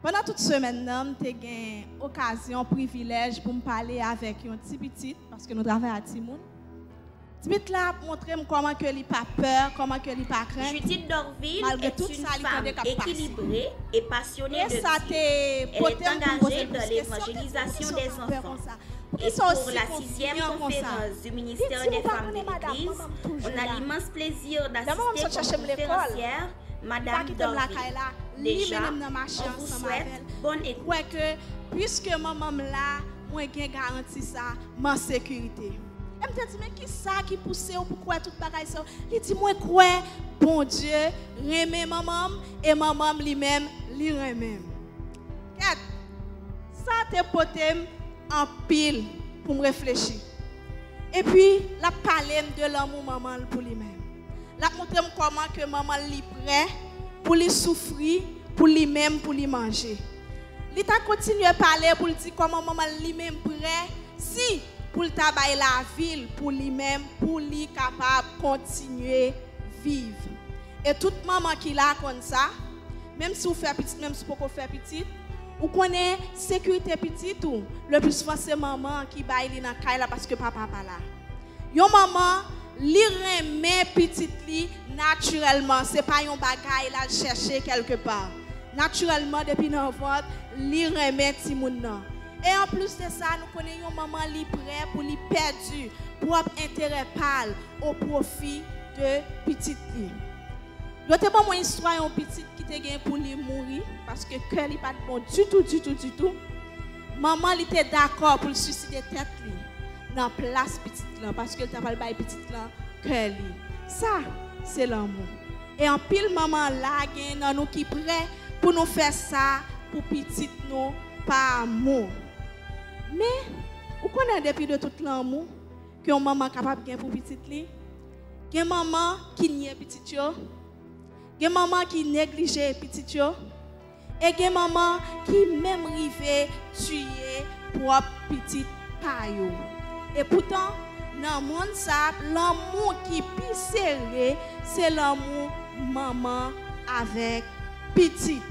Pendant toute semaine, j'ai eu occasion, privilège pour me parler avec un petit petit, parce que nous travaillons à Timoun. Petit là montrer comment que il pas peur, comment que il pas crainte. Judith Dorville est une ça, femme équilibrée et passionnée de Dieu. Elle est engagée dans l'évangélisation des enfants. Et pour la 6e conférence du ministère des femmes de l'Église, on a l'immense plaisir d'assister comme conférencière Madame Dorville. Déjà, on vous souhaite bonne écoute. Puisque maman là, moi j'ai garanti ça, ma sécurité. Elle me dit, mais qui ça qui pousse ou pourquoi tout bagaille ça? Il dit, moi quoi, bon Dieu, remet maman et maman lui-même, lui remet. Ça te potem en pile pour me réfléchir. Et puis, la parler de l'amour maman pour lui-même. La montrer comment que maman lui prêt pour lui souffrir, pour lui-même, pour lui manger. Il t'a continué à parler pour lui dire comment maman lui-même prêt si pour le travail la ville pour lui-même pour lui capable continuer vivre. Et toute maman qui l'a comme ça, même si vous faites petite, même si vous ne faites petite, vous connaissez sécurité petite ou le plus souvent c'est maman qui baille dans la là parce que papa pas là. Yon maman li remet petite li naturellement, c'est pas un bagage la chercher quelque part. Naturellement depuis dans ventre, li remet ti moun nan. Et en plus de ça, nous connaissons maman li prêt pour li perdu, pour intérêt pâle au profit de petite li. Je te bon une histoire un petit qui te gagne pour lui mourir parce que cœur li pas bon du tout. Maman li était d'accord pour le suicider tête li dans place petite là parce que t'a pas bail petite là cœur li. Ça c'est l'amour. Et en pile maman là gagne dans nous qui prêt pour nous faire ça pour petite nous par amour. Mais, vous connaissez depuis de tout l'amour que une maman capable de pour petite li? Une maman qui nie petite yo, une maman qui néglige petite yo, et une maman qui même rive tuer pour petite payo. Et pourtant, dans le monde ça, l'amour qui est plus serré, c'est l'amour maman avec petite,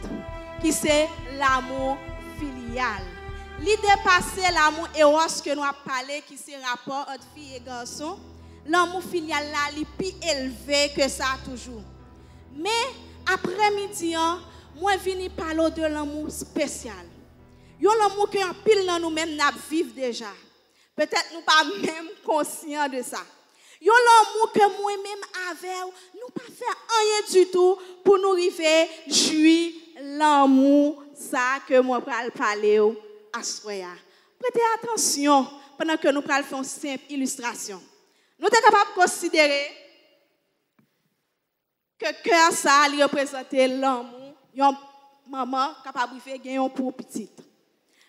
qui c'est l'amour filial. L'idée passée, l'amour éros que nous avons parlé, qui c'est rapport entre filles et garçons, l'amour filial là, il est plus élevé que ça toujours. Mais après-midi, moi je viens parler de l'amour spécial. Il y a l'amour que en pile dans nous-mêmes nous vivons déjà. Peut-être nous pas même conscients de ça. Il y a l'amour que moi-même avec nous pas faire rien du tout pour nous arriver jouir l'amour ça que moi vais parler. Prêtez attention pendant que nous faisons une simple illustration. Nous sommes capables de considérer que le cœur ça représente l'amour. Une maman capable de faire gagner pour petite.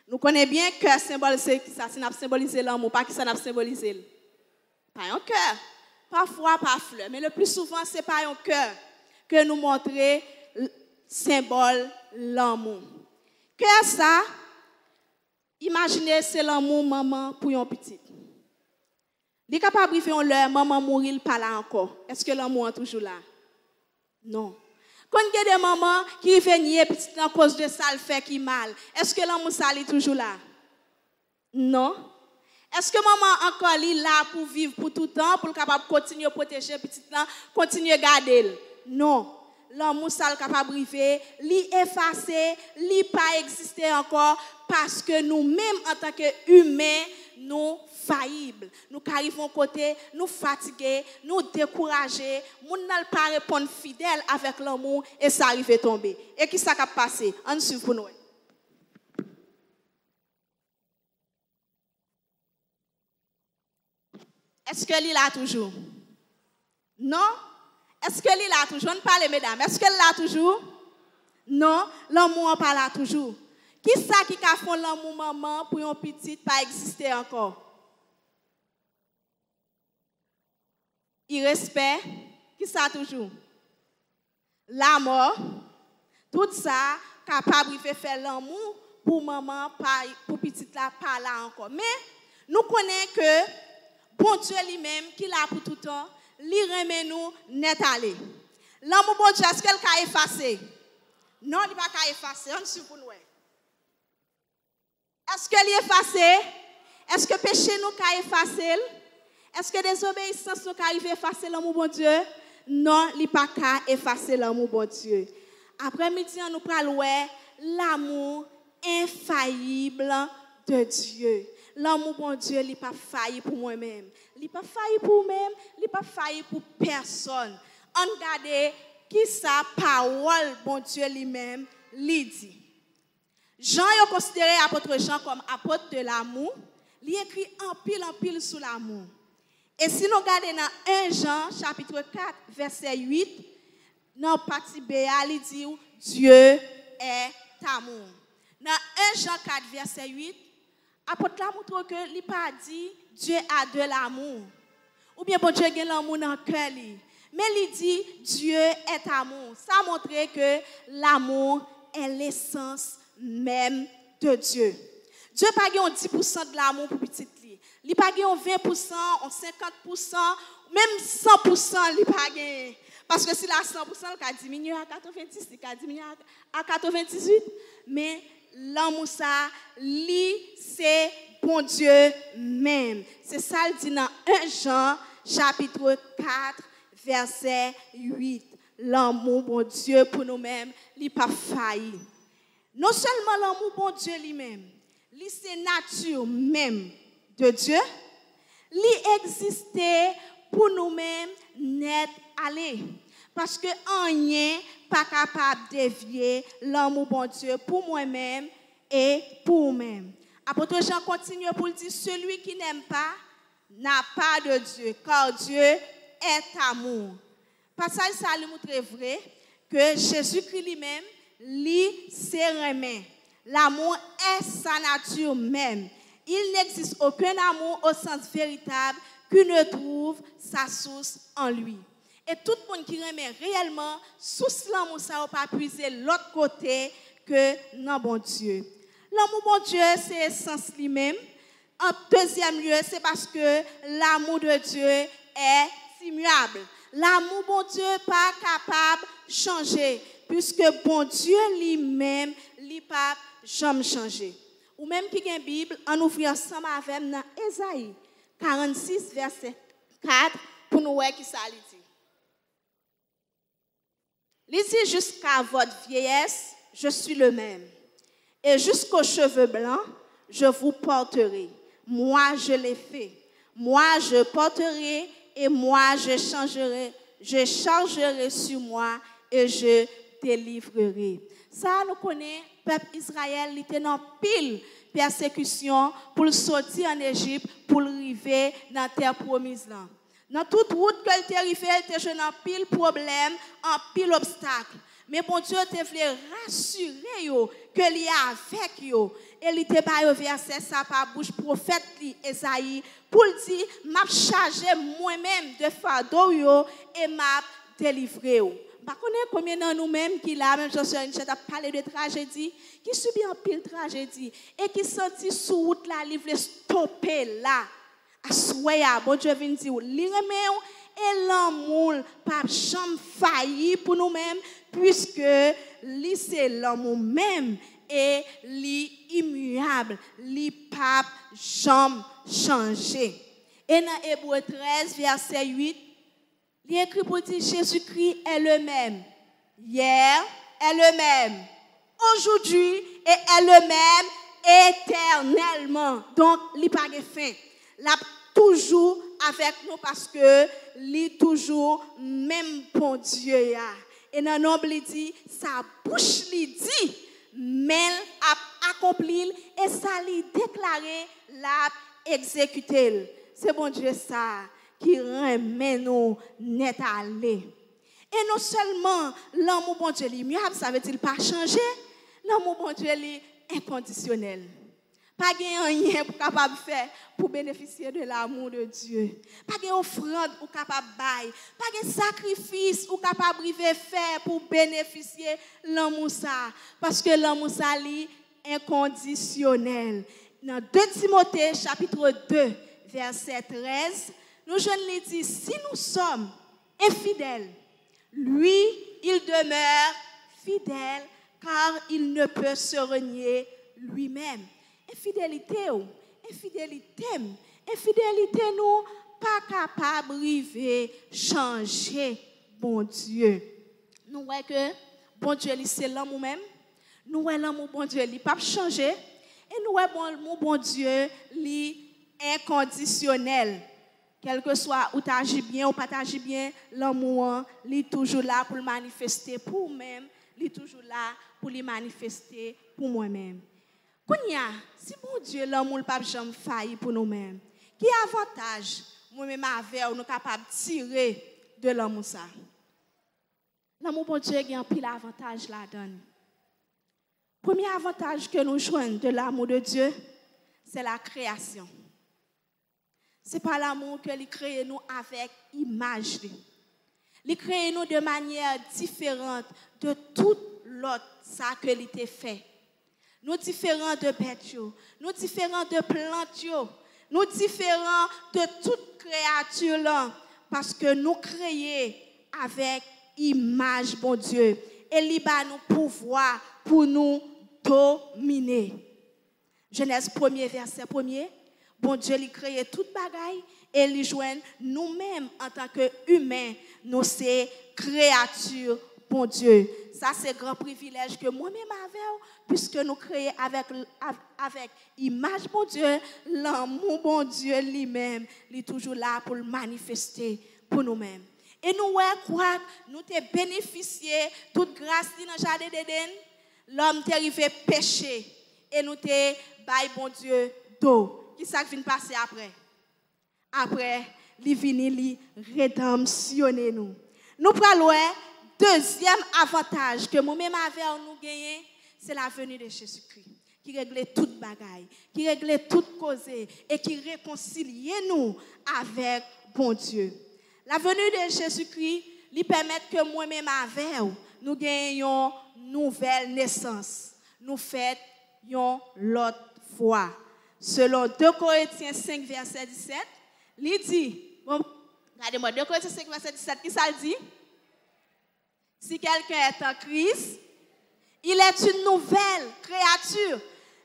Nous connaissons bien que le symbole c'est ça, c'est symboliser l'amour, pas que ça n'a symbolisé. Pas un cœur, parfois pas fleur, mais le plus souvent c'est pas un cœur que nous montrons symbole l'amour. Cœur ça, imaginez c'est l'amour maman pour un petit. Il est capable de faire leur maman mourir pas là encore. Est-ce que l'amour est toujours là? Non. Quand il y a des mamans qui viennent nier petit à cause de ça le fait qui mal, est-ce que l'amour ça est toujours là? Non. Est-ce que maman encore est là pour vivre pour tout le temps, pour capable continuer à protéger petit là, continuer à garder? Non. L'amour ça est capable de vivre, li effacer, li pas exister encore parce que nous-mêmes en tant qu'humains, nous faillibles. Nous arrivons côté, nous fatigués, nous découragés, nous n'allons pas répondre fidèle avec l'amour et ça arrive à tomber. Et qui ça a passé? On suit pour nous. Est-ce que l'île a toujours? Non? Est-ce que l'île a toujours? On parle, mesdames. Est-ce qu'elle l'a toujours? Non, l'amour n'est pas là toujours. Qui ça qui a fait l'amour maman pour une petite pas exister encore? Il respect, qui ça toujours? La mort, tout ça capable de faire l'amour pour maman, pour petite là, pas là encore. Mais nous connaissons que bon Dieu lui-même qui l'a pour tout le temps, lui remet nous net aller. L'amour bon Dieu, est-ce qu'elle a effacé? Non, il n'a pas effacé, on suit pour nous. Est-ce que est effacé? Est-ce que péché nous a effacé? Est-ce que désobéissance nous arrive à effacer l'amour bon Dieu? Non, il n'y a pas qu'à effacer l'amour bon Dieu. Après-midi, nous parlons l'amour infaillible de Dieu. L'amour bon Dieu, il n'est pas failli pour moi-même. Il n'est pas failli pour moi-même, il n'est pas failli pour personne. On regarde qui sa parole bon Dieu lui-même lui dit. Jean est considéré apôtre Jean comme apôtre de l'amour. Il écrit en pile sur l'amour. Et si nous regardons dans 1 Jean chapitre 4 verset 8, dans la partie B, il dit Dieu est amour. Dans 1 Jean 4 verset 8, apôtre là montre que il pas dit Dieu a de l'amour. Ou bien bon Dieu a l'amour dans le cœur. Mais il dit Dieu est amour. Ça montre que l'amour est l'essence même de Dieu. Dieu n'a pas 10% de l'amour pour petit li. Il n'a pas 20%, 50%, même 100%, il n'a pas gagné. Parce que s'il a 100%, il a diminué à 90, il a diminué à 98. Mais l'amour, ça, c'est bon Dieu même. C'est ça, il dit dans 1 Jean, chapitre 4, verset 8. L'amour, bon Dieu, pour nous-mêmes, il n'a pas failli. Non seulement l'amour, bon Dieu lui-même, c'est nature même de Dieu, il existait pour nous-mêmes net aller. Parce que rien pas capable de dévier l'amour bon Dieu pour moi-même et pour vous-même. Apôtre Jean continue pour dire, celui qui n'aime pas n'a pas de Dieu, car Dieu est amour. Passage ça lui montre vrai que Jésus-Christ lui-même, lui, c'est remet. L'amour est sa nature même. Il n'existe aucun amour au sens véritable qui ne trouve sa source en lui. Et tout le monde qui remet réellement, source l'amour, ça va pas puiser l'autre côté que non bon Dieu. L'amour bon Dieu, c'est l'essence lui-même. En deuxième lieu, c'est parce que l'amour de Dieu est immuable. L'amour bon Dieu n'est pas capable de changer, puisque bon Dieu lui-même, il n'est pas jamais changé. Ou même qui a une Bible, en ouvrant ensemble avec nous dans Ésaïe 46, verset 4, pour nous voir qui ça dit. Il dit jusqu'à votre vieillesse, je suis le même. Et jusqu'aux cheveux blancs, je vous porterai. Moi, je l'ai fait. Moi, je porterai et moi, je chargerai sur moi et je délivrerai. Ça, nous connaissons, le peuple Israël, il était dans pile persécution pour le sortir en Égypte, pour le arriver dans la terre promise. Dans toute route que il arrivé, il était dans pile problème, en pile obstacle. Mais bon Dieu te voulait rassurer yo que il est avec yo. Et il était pas verset ça par bouche prophète Esaïe pour dire m'a chargé moi-même de fardeau yo et m'a délivré yo. Pas connaître combien de nous-mêmes qui là même Joshua a parlé de tragédie, qui subit un pile tragédie et qui sentit sous route là, il voulait stopper là. Assoya, bon Dieu vient dire li remet et l'amour pas jamais failli pour nous-mêmes puisque li c'est l'amour même et li immuable, li pas jamais changé. Et dans Hébreux 13 verset 8, il écrit pour dire Jésus-Christ est le même. Hier est le même. Aujourd'hui et est le même éternellement. Donc, il n'y a pas de fin. Il toujours avec nous parce que il toujours même bon Dieu. Et dans le il dit, sa bouche lui dit, mais a accompli et ça lui déclaré, l'a exécuté. C'est bon Dieu ça qui remet nous net à aller. Et non seulement l'amour bon Dieu lui-même, ça veut dire pas changer, l'amour bon Dieu est inconditionnel. Pas rien pour capable faire pour bénéficier de l'amour de Dieu. Pas de offrande ou capable bailler, pas de sacrifice ou capable faire pour bénéficier l'amour ça parce que l'amour ça est inconditionnel. Dans 2 Timothée chapitre 2 verset 13, nous jeunes dit si nous sommes infidèles, lui il demeure fidèle car il ne peut se renier lui-même. infidélité nous pas capable de changer bon Dieu. Nous voyons que bon Dieu c'est l'amour même. Nous voyons l'amour bon Dieu il pas changer et nous voyons l'amour bon Dieu li inconditionnel. Quel que soit où tu agis bien ou pas agis bien, l'amour est toujours là pour le manifester pour moi-même, il est toujours là pour le manifester pour moi-même. Si mon Dieu, l'amour ne peut jamais faillir pour nous-mêmes, quel avantage moi-même avec nous sommes capables de tirer de l'amour ça? L'amour bon Dieu a un pile avantage là-dedans. Premier avantage que nous jouons de l'amour de Dieu, c'est la création. Ce n'est pas l'amour que il crée nous avec image. Il crée nous de manière différente de toute l'autre ça que il t'a fait. Nous différents de bêtes, nous différents de plantes, nous différents de toute créature là, parce que nous créons avec image bon Dieu et il a nous pouvoir pour nous dominer. Genèse 1er verset 1er. Bon Dieu, il crée toute bagaille et il joint nous-mêmes en tant qu'humains, nous sommes créatures, bon Dieu. Ça, c'est un grand privilège que moi-même avais, puisque nous créons avec image, bon Dieu, l'amour, bon Dieu lui-même, il est toujours là pour le manifester pour nous-mêmes. Et nous, quoi, nous avons bénéficié de toute grâce dans le jardin d'Éden, l'homme est arrivé péché et nous avons bail, bon Dieu, d'eau. Qui ça vient passer après? Après, il vient rédemptionner nous. Nous prenons deuxième avantage que moi-même avec nous gagnons, c'est la venue de Jésus-Christ, qui règle toute bagaille, qui règle toute cause et qui réconcilie nous avec bon Dieu. La venue de Jésus-Christ lui permet que moi-même avec nous gagnons une nouvelle naissance. Nous faisons l'autre foi. Selon 2 Corinthiens 5, verset 17, il dit, bon, regardez-moi, 2 Corinthiens 5, verset 17, qui ça dit? Si quelqu'un est en Christ, il est une nouvelle créature.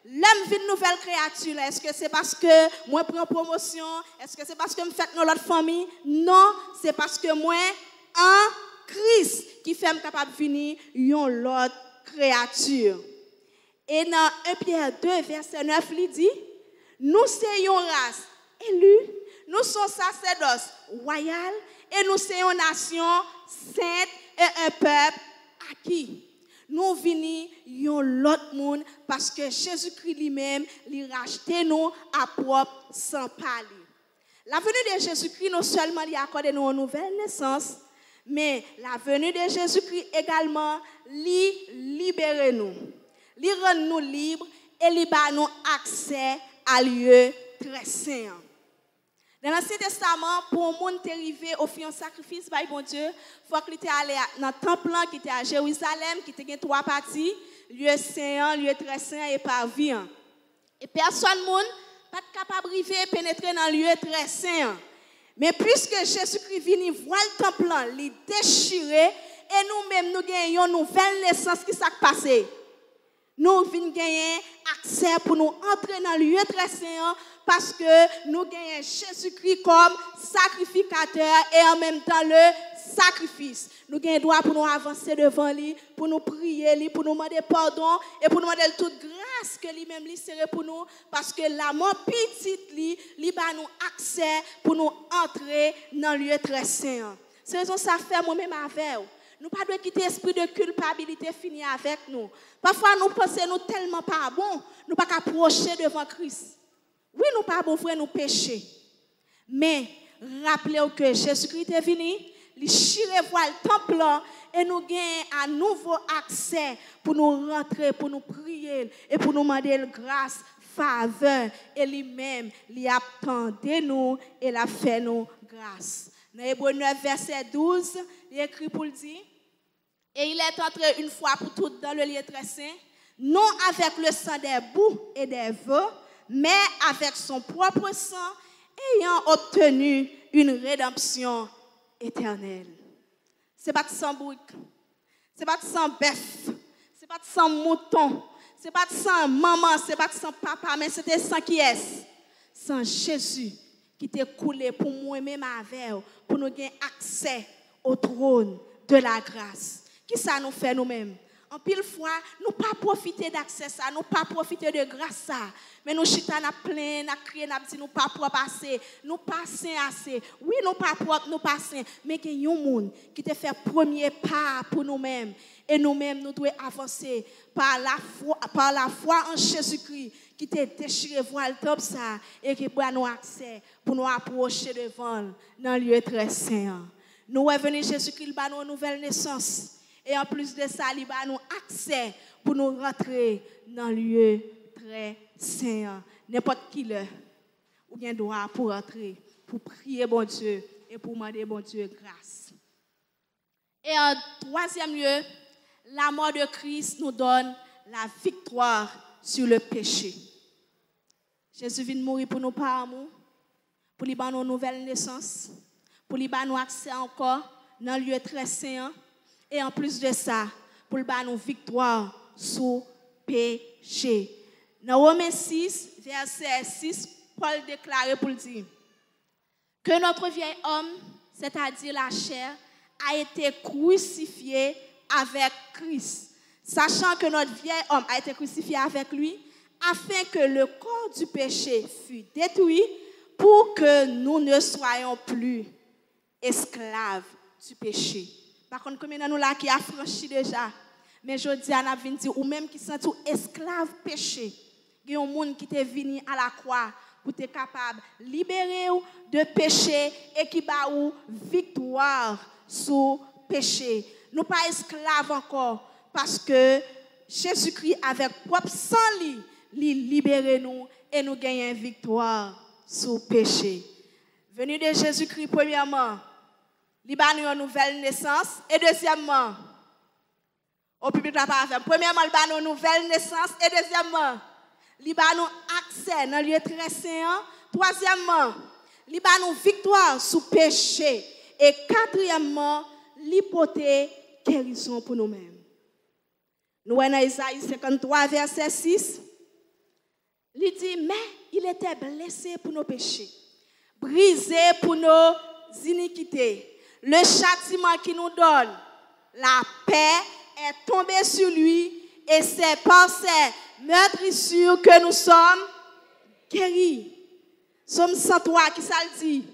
L'homme vit une nouvelle créature. Est-ce que c'est parce que moi prends promotion? Est-ce que c'est parce que je fais dans l'autre famille? Non, c'est parce que moi, en Christ, qui fait capable de venir une autre créature. Et dans 1 Pierre 2, verset 9, il dit, nous sommes une race élue, nous sommes sacerdoce royal et nous sommes une nation sainte et un peuple acquis. Nous venons l'autre monde parce que Jésus-Christ lui-même lui racheté nous à propre sans parler. La venue de Jésus-Christ non seulement lui accorde nous une nouvelle naissance, mais la venue de Jésus-Christ également lui libère nous. Lui rend nous libres et lui donne nous accès à lieu très saint. Dans l'Ancien Testament, pour un monde arrivé au fin sacrifice par bon Dieu, il faut qu'il allé dans le temple qui était à Jérusalem, qui était 3 parties, lieu saint, lieu très saint et parvis. Et personne monde pas capable de pénétrer dans le lieu très saint. Mais puisque Jésus-Christ vient voir le temple, il déchiré et nous-mêmes nous gagnons une nouvelle naissance qui s'est passée. Nous venons gagner accès pour nous entrer dans le lieu très saint parce que nous gagnons Jésus-Christ comme sacrificateur et en même temps le sacrifice. Nous gagnons droit pour nous avancer devant lui, pour nous prier, pour nous demander pardon et pour nous demander toute grâce que lui-même lui serait pour nous parce que l'amour petit lui va nous accès pour nous entrer dans le lieu très saint. C'est raison ça fait moi-même avec vous. Nous ne pouvons pas quitter l'esprit de culpabilité fini avec nous. Parfois, nous pensons nous tellement pas bon, nous ne pouvons pas approcher devant Christ. Oui, nous ne pouvons pas bon frère, nous pécher. Mais rappelez-vous que Jésus-Christ est venu, il chiré voir le temple et nous gagnons à nouveau accès pour nous rentrer, pour nous prier et pour nous demander grâce, faveur. Et lui-même, il attendait nous et il a fait nous grâce. Dans Hébreux 9, verset 12, il écrit pour le dire. Et il est entré une fois pour toutes dans le lieu très saint, non avec le sang des boucs et des veaux, mais avec son propre sang, ayant obtenu une rédemption éternelle. Ce n'est pas de sang bouc, ce n'est pas de sang bœuf, ce n'est pas de sang mouton, Ce n'est pas de sang maman, ce n'est pas de sang papa, mais c'était sang qui est? Sang Jésus qui t'est coulé pour moi-même avec, pour nous gagner accès au trône de la grâce. Qui ça nous fait nous-mêmes? En pile fois, nous pas profiter d'accès ça, nous pas profiter de grâce ça. Mais nous chita n'a plein, n'a crié, n'a dit nous pas propre assez, nous pas saint assez. Oui, nous pas propre, nous pas saint, mais qu'il y a un monde qui te fait premier pas pour nous-mêmes et nous-mêmes nous devons avancer par la foi en Jésus-Christ qui t'a déchiré voile comme ça et qui prend nous accès pour nous approcher devant dans le lieu très saint. Nous revenons Jésus-Christ par nos nouvelles naissances. Et en plus de ça, il va nous accès pour nous rentrer dans le lieu très saint. N'importe qui l'heure, ou bien droit pour rentrer, pour prier bon Dieu et pour demander bon Dieu grâce. Et en troisième lieu, la mort de Christ nous donne la victoire sur le péché. Jésus vient mourir pour nous par amour, pour lui donner une nouvelle naissance, pour lui donner accès encore dans le lieu très saint. Et en plus de ça, pour le donner une victoire sur le péché. Dans Romains 6, verset 6, Paul déclare pour dire que notre vieil homme, c'est-à-dire la chair, a été crucifié avec Christ. Sachant que notre vieil homme a été crucifié avec lui, afin que le corps du péché fût détruit pour que nous ne soyons plus esclaves du péché. Par contre, combien de nous là qui a franchi déjà, mais je dis à Navin dire, ou même qui sont tous esclaves péché, il y a un monde qui est venu à la croix pour être capable de libérer de péché et qui bat ou victoire sur péché. Nous pas esclaves encore parce que Jésus-Christ avec propre sang lui libérer nous et nous gagner victoire sur péché. Venu de Jésus-Christ premièrement, il a une nouvelle naissance. Et deuxièmement, au public la parole, premièrement, il a une nouvelle naissance. Et deuxièmement, il a accès dans le lieu très saint. Troisièmement, il a une victoire sur péché. Et quatrièmement, l'hypothèse guérison pour nous-mêmes. Nous voyons dans Isaïe 53, verset 6. Il dit, mais il était blessé pour nos péchés, brisé pour nos iniquités. Le châtiment qui nous donne la paix est tombé sur lui et c'est par ses meurtrissures que nous sommes guéris. Somme 103 qui ça le dit.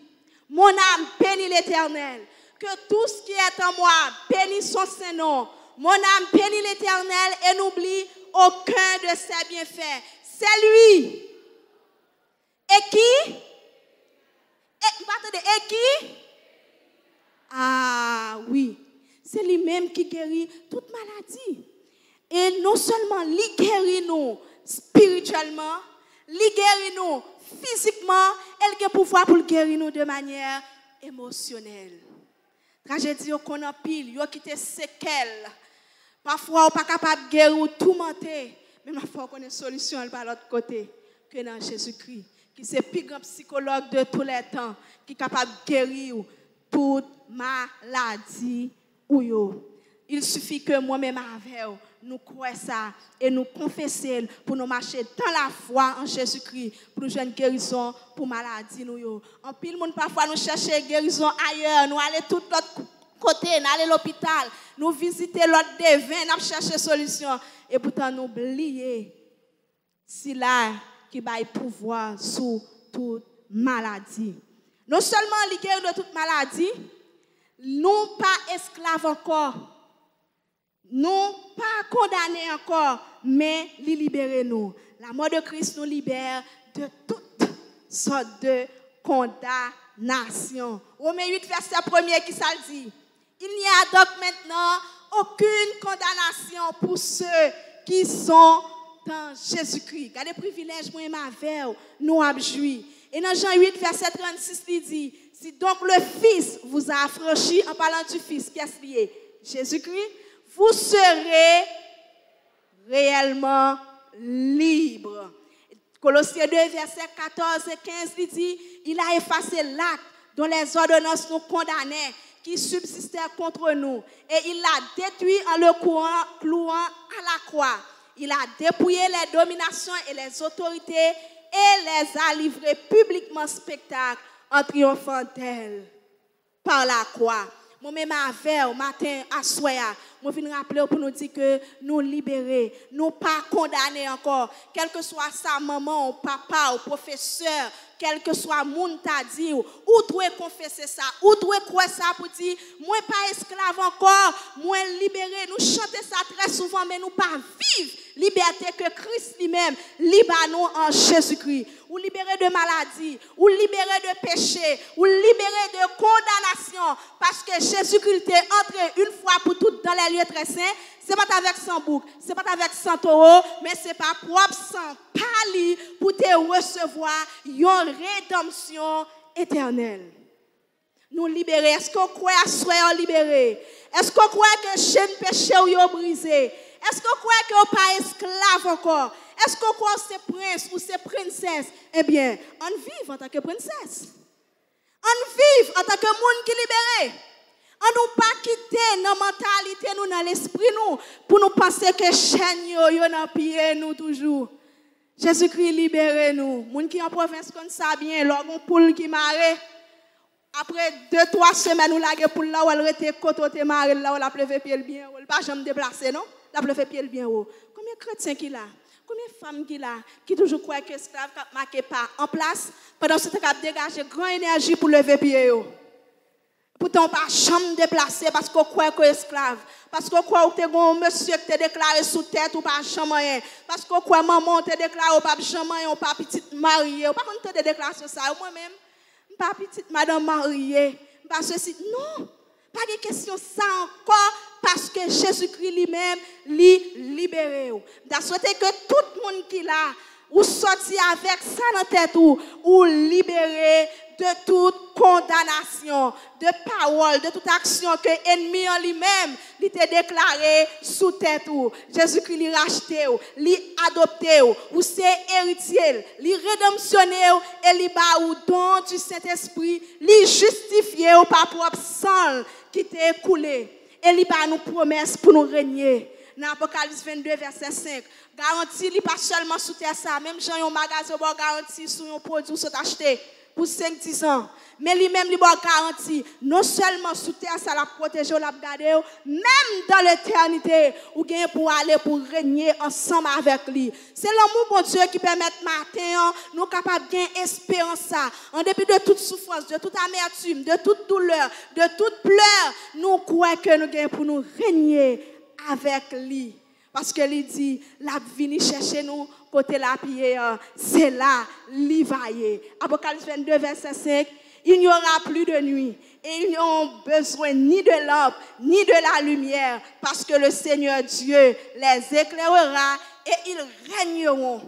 Mon âme bénit l'Éternel. Que tout ce qui est en moi bénisse son Saint-Nom. Mon âme bénit l'Éternel et n'oublie aucun de ses bienfaits. C'est lui. Et qui? Et qui? Ah oui, c'est lui-même qui guérit toute maladie. Et non seulement il guérit nous spirituellement, il guérit nous physiquement, il a le pouvoir pour guérir nous de manière émotionnelle. Tragédie qu'on a pile, yo qui te séquelles. Parfois on pas capable de guérir ou tout mentir, mais parfois on a une solution par l'autre côté que dans Jésus-Christ, qui c'est le plus grand psychologue de tous les temps, qui est capable de guérir toute maladie ou yo. Il suffit que moi-même avec nous croyons ça et nous confessons pour nous marcher dans la foi en Jésus-Christ pour nous jouer une guérison pour maladie nous yo. En pile monde parfois nous chercher guérison ailleurs, nous aller tout l'autre côté, nous aller à l'hôpital, nous visiter l'autre devin, nous chercher solution et pourtant nous oublier si là qui va pouvoir sur toute maladie. Non seulement il guérit de toute maladie, nous pas esclaves encore, nous pas condamnés encore, mais il libère nous. La mort de Christ nous libère de toutes sortes de condamnation. Romains 8, verset 1er qui ça dit. Il n'y a donc maintenant aucune condamnation pour ceux qui sont dans Jésus-Christ. Regardez les privilèges, moi et ma veille, nous avons joui. Et dans Jean 8, verset 36, il dit, si donc le Fils vous a affranchi, en parlant du Fils, qu'est-ce qu'il est? Jésus-Christ, vous serez réellement libres. Colossiens 2, verset 14 et 15, il dit, il a effacé l'acte dont les ordonnances nous condamnaient, qui subsistaient contre nous. Et il l'a détruit en le clouant à la croix. Il a dépouillé les dominations et les autorités et les a livrés publiquement spectacle en triomphant d'elle par la croix. Moi-même, au matin, à soir, je viens rappeler pour nous dire que nous libérés, nous pas condamnés encore. Quel que soit sa maman, ou papa, ou professeur, quel que soit monde t'a dit, ou doit confesser ça, ou doit croire ça pour dire, moi pas esclave encore, moi libéré. Nous chantons ça très souvent, mais nous pas vivre liberté que Christ lui-même libère nous en Jésus-Christ. Ou libéré de maladie, ou libéré de péché, ou libéré de condamnation, parce que Jésus-Christ est entré une fois pour toutes dans les lieux très saints. Ce n'est pas avec 100 boucs, ce n'est pas avec 100 taureaux, mais c'est pas propre sang pali pour te recevoir une rédemption éternelle. Nous libérer. Est-ce qu'on croit à soi libéré? Est-ce qu'on croit que chaîne péché ou brisé? Est-ce qu'on croit qu'on n'est pas esclave encore? Est-ce qu'on croit que c'est prince ou c'est princesse? Eh bien, on vive en tant que princesse. On vive en tant que monde qui est libéré. On ne pas quitter nos mentalités, nous dans l'esprit, nous, pour nous penser que chaîne yo dans pied nous toujours. Jésus-Christ libère nous. Moun qui en province comme ça bien, l'orgon poule qui marre. Après 2-3 semaines, nous laguer poule là où elle était côté marre là où la pleuve pied bien, elle pas jamais déplacer non? La pleuve pied bien haut. Combien de chrétiens qu'il a? Combien de femmes qu'il a qui toujours croient que esclave ne marque pas en place pendant ce temps qu'il a dégagé grande énergie pour lever pied. Pourtant, on ne peut pas jamais déplacer parce qu'on croit qu'on est esclave. Parce qu'on croit que un monsieur qui t'a déclaré sous tête ou pas jamais rien. Parce qu'on croit que maman t'a déclaré ou pas jamais rien, ou pas petite mariée. Ou pas qu'on t'a déclaré ça. Moi-même, pas petite madame mariée. Pas ceci. Non. Pas de question ça encore. Parce que Jésus-Christ lui-même lui libéré. Je souhaite que tout le monde qui l'a, ou sorti avec ça dans la tête ou libéré de toute condamnation, de parole, de toute action que l'ennemi en lui-même t'a déclaré sous tête ou. Jésus-Christ lui racheté ou, lui adopté ou c'est héritier, lui rédemptionné et lui ba ou don du Saint-Esprit, lui justifié ou par propre sang qui t'a écoulé. Et lui ba nous promesse pour nous régner. Dans Apocalypse 22 verset 5, garantie li pas seulement sous terre ça, même Jean un magasin bon garantie sur un produit sont acheté pour 5-10 ans. Mais lui-même, il a garanti, non seulement sous terre, ça l'a protégé, l'a gardé, même dans l'éternité, ou bien pour aller, pour régner ensemble avec lui. C'est l'amour, bon Dieu, qui permet matin, nous capables de gagner espérance, en dépit de toute souffrance, de toute amertume, de toute douleur, de toute pleur, nous croyons que nous gagnons pour nous régner avec lui. Parce que lui dit, la vini chercher nous, côté la pierre, c'est là, l'ivailler. Apocalypse 22, verset 5, il n'y aura plus de nuit, et ils n'ont besoin ni de lampe, ni de la lumière, parce que le Seigneur Dieu les éclairera, et ils régneront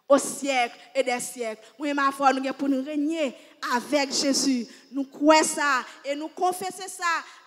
au siècle et des siècles. Moi et ma foi, nous pour nous régner avec Jésus. Nous croyons ça et nous confessons ça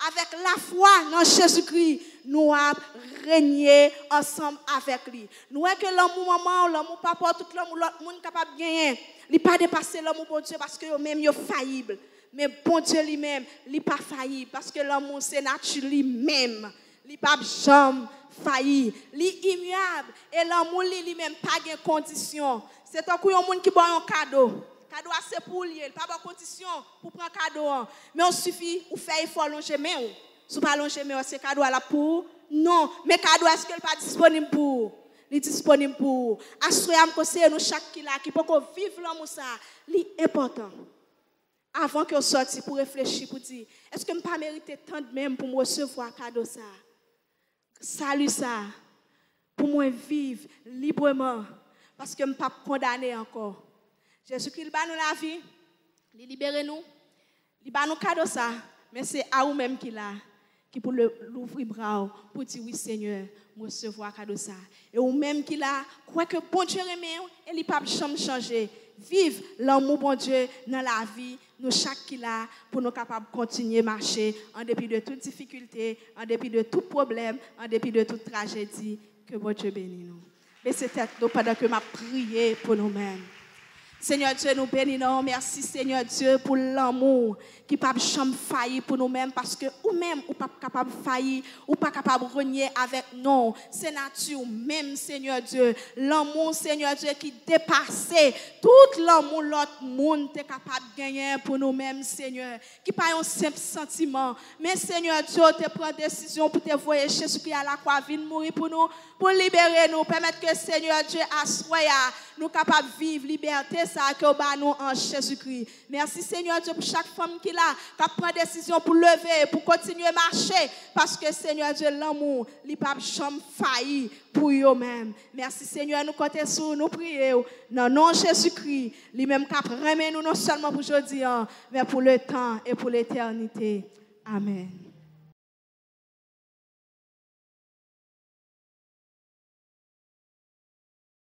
avec la foi dans Jésus-Christ. Nous avons régné ensemble avec lui. Nous voyons que l'amour maman, l'amour papa, tout l'amour l'autre monde capable de gagner. Il n'est pas dépassé l'amour bon Dieu parce que même il est faillible. Mais bon Dieu lui-même, il n'est pas faillible parce que l'amour c'est nature lui-même. Il n'est pas jamais failli, il est immuable. Et l'amour lui-même pas de condition. C'est un coup un monde qui boit un cadeau. Cadeau c'est pour lui, pas de condition pour prendre cadeau. Mais on suffit ou faire effort longer main. Si pas longer main, c'est cadeau là pour non, mais cadeau est-ce qu'il pas disponible pour? Il est disponible pour. Assoyam conseiller nous chaque qui là qui peut vivre l'amour ça, c'est important. Avant que on sorte pour réfléchir pour dire est-ce que je pas mérité tant de même pour me recevoir cadeau ça? Salut ça pour moi vivre librement parce que je ne suis pas condamné encore. Jésus-Christ il bat nous la vie, il libère nous, il bat nous cadeau ça, mais c'est à vous même qui là qui pour l'ouvrir bras pour dire oui Seigneur, me recevoir cadeau ça. Et ou même qui là croit que bon Dieu aime et il pas jamais changer. Vive l'amour bon Dieu dans la vie. Nous chaque qui là pour nous capables de continuer à marcher en dépit de toute difficulté, en dépit de tout problème, en dépit de toute tragédie, que bon Dieu bénisse nous. Mais c'est nous pendant que m'a prié pour nous-mêmes. Seigneur Dieu, nous bénissons. Merci, Seigneur Dieu, pour l'amour qui ne peut jamais faillir pour nous-mêmes parce que nous-mêmes, nous ne sommes pas capables de faillir, ou pas capables de renier avec nous. C'est nature même, Seigneur Dieu. L'amour, Seigneur Dieu, qui dépasse tout l'amour l'autre monde est capable de gagner pour nous-mêmes, Seigneur. Qui pas un simple sentiment. Mais, Seigneur Dieu, tu prends décision pour te voyer Jésus-Christ à la croix, venir mourir pour nous, pour libérer nous, permettre que, Seigneur Dieu, assoya, nous capables de vivre liberté, ça que nous en Jésus-Christ. Merci, Seigneur Dieu, pour chaque femme qui là, qui prend décision pour lever, pour continuer à marcher, parce que, Seigneur Dieu, l'amour, il ne peut jamais faillir pour eux-mêmes. Merci, Seigneur, nous comptons sur nous prions, dans le nom de Jésus-Christ, lui-même qui remet nous non seulement pour aujourd'hui, mais pour le temps et pour l'éternité. Amen.